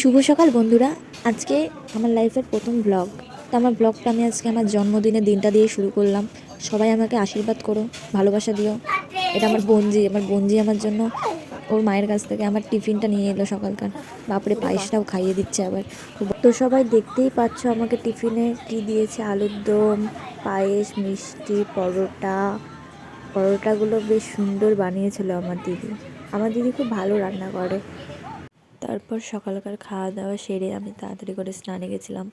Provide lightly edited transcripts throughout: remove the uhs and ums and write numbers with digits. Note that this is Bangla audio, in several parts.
শুভ সকাল বন্ধুরা। আজকে আমার লাইফের প্রথম ব্লগ। তো আমার ব্লগটা আমি আজকে আমার জন্মদিনের দিনটা দিয়ে শুরু করলাম। সবাই আমাকে আশীর্বাদ করো, ভালোবাসা দিও। এটা আমার বোনজি আমার জন্য ওর মায়ের কাছ থেকে আমার টিফিনটা নিয়ে এলো সকালকার। বাপরে, পায়েসটাও খাইয়ে দিচ্ছে আবার। তো সবাই দেখতেই পাচ্ছ আমাকে টিফিনে কি দিয়েছে, আলুর দম, পায়েস, মিষ্টি, পরোটাগুলো বেশ সুন্দর বানিয়েছিল আমার দিদি খুব ভালো রান্না করে। তারপর সকালকার খাওয়া দাওয়া সেরে আমি তাড়াতাড়ি করে স্নানে গেছিলাম।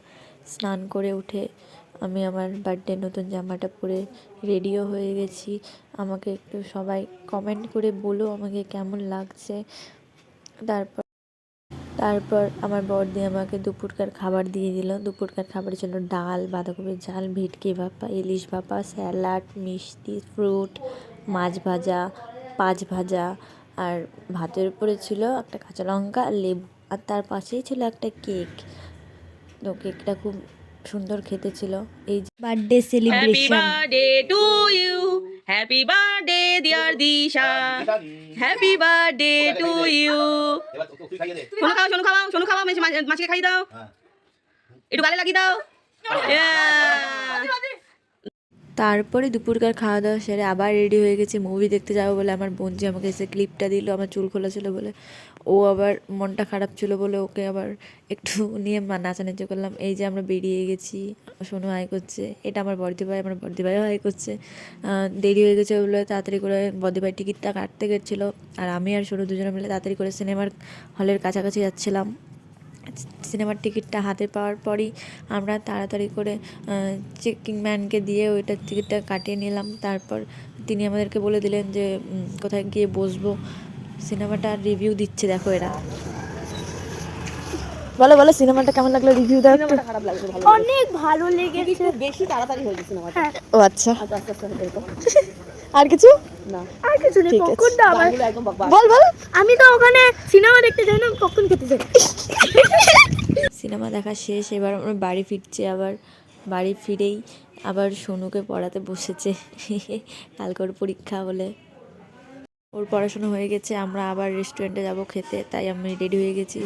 স্নান করে উঠে আমি আমার বার্থডে নতুন জামাটা পরে রেডিও হয়ে গেছি। আমাকে একটু সবাই কমেন্ট করে বলো আমাকে কেমন লাগছে। তারপর তারপর আমার বড়দি আমাকে দুপুরকার খাবার দিয়ে দিল। দুপুরকার খাবার ছিল ডাল, বাঁধাকপির ঝাল, ভেটকি ভাপা, ইলিশ ভাপা, স্যালাড, মিষ্টি, ফ্রুট, মাছ ভাজা, ভাজা, আর ভাতের উপরে ছিল একটা কাঁচা লঙ্কা আর লেবু, আর তার পাশেই ছিল একটা কেক। তো কেকটা খুব সুন্দর খেতে ছিল। এই birthday happy celebration. Birthday to you, happy birthday dear Disha, happy birthday to you. Sonu খাওয়াও, মাছকে খাই দাও, একটু গালে লাগিয়ে দাও। তারপরে দুপুরকার খাওয়া দাওয়া সেরে আবার রেডি হয়ে গেছে মুভি দেখতে যাবো বলে। আমার বোন যে আমাকে এসে ক্লিপটা দিল, আমার চুল খোলা ছিল বলে, ও আবার মনটা খারাপ ছিল বলে ওকে আবার একটু নিয়ে নাচানাচি করলাম। এই যে আমরা বেরিয়ে গেছি, সোনু হাই করছে, এটা আমার বর্দি ভাইও হাই করছে। দেরি হয়ে গেছে বলে তাড়াতাড়ি করে বর্দি ভাই টিকিটটা কাটতে গেছিলো, আর আমি আর সোনু দুজনে মিলে তাড়াতাড়ি করে সিনেমার হলের কাছাকাছি যাচ্ছিলাম। সিনেমার টিকিটটা হাতে পাওয়ার পরই আমরা তাড়াতাড়ি করে চেকিং ম্যানকে দিয়ে ওইটার টিকিটটা কাটিয়ে নিলাম। তারপর তিনি আমাদেরকে বলে দিলেন যে কোথায় গিয়ে বসবো। সিনেমাটা রিভিউ দিচ্ছে, দেখো এরা। বলো বলো, সিনেমাটা কেমন লাগলো, রিভিউ দাও। সিনেমাটা খারাপ লাগছে, ভালো অনেক ভালো লেগেছে। একটু বেশি তাড়াতাড়ি হয়ে গেছে সিনেমাটা। ও আচ্ছা, আস্তে আস্তে আস্তে এরকম আর কিছু না, আর কিছু নেই, ঠিক আছে। পপকর্নটা আমার। গানগুলো একদম বকবাস। বল বল। আমি তো ওখানে সিনেমা দেখতে যাই না, পপকর্ন খেতে যাই। সিনেমা দেখা শেষ, এবার আমরা বাড়ি ফিরছি। আবার বাড়ি ফিরেই আবার সোনুকে পড়াতে বসেছে কালকে ওর পরীক্ষা বলে। ওর পড়াশোনা হয়ে গেছে, আমরা আবার রেস্টুরেন্টে যাব খেতে, তাই আমি রেডি হয়ে গেছি।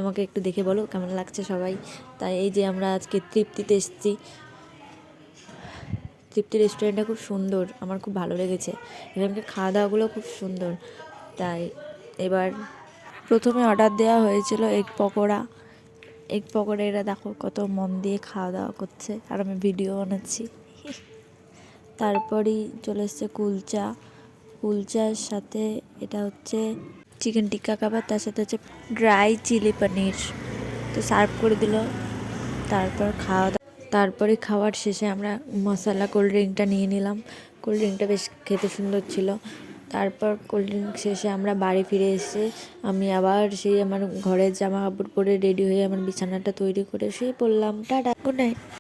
আমাকে একটু দেখে বলো কেমন লাগছে সবাই। তাই এই যে আমরা আজকে তৃপ্তিতে এসেছি। তৃপ্তি রেস্টুরেন্টটা খুব সুন্দর, আমার খুব ভালো লেগেছে। এখানকার খাওয়া দাওয়াগুলো খুব সুন্দর। তাই এবার প্রথমে অর্ডার দেওয়া হয়েছিল এগ পকোড়া এরা দেখো কত মন দিয়ে খাওয়া দাওয়া করছে, আর আমি ভিডিও বানাচ্ছি। তারপরই চলে এসছে কুলচার সাথে এটা হচ্ছে চিকেন টিক্কা কাবাব, তার সাথে হচ্ছে ড্রাই চিলি পনির। তো সার্ভ করে দিল। তারপরে খাওয়ার শেষে আমরা মশলা কোল্ড ড্রিঙ্কটা নিয়ে নিলাম। কোল্ড ড্রিঙ্কটা বেশ খেতে সুন্দর ছিল। তারপর কোল্ড ড্রিঙ্ক শেষে আমরা বাড়ি ফিরে এসে আমি আবার সেই আমার ঘরের জামা কাপড় পরে রেডি হয়ে আমার বিছানাটা তৈরি করে শুয়ে পড়লাম। Tata, good night.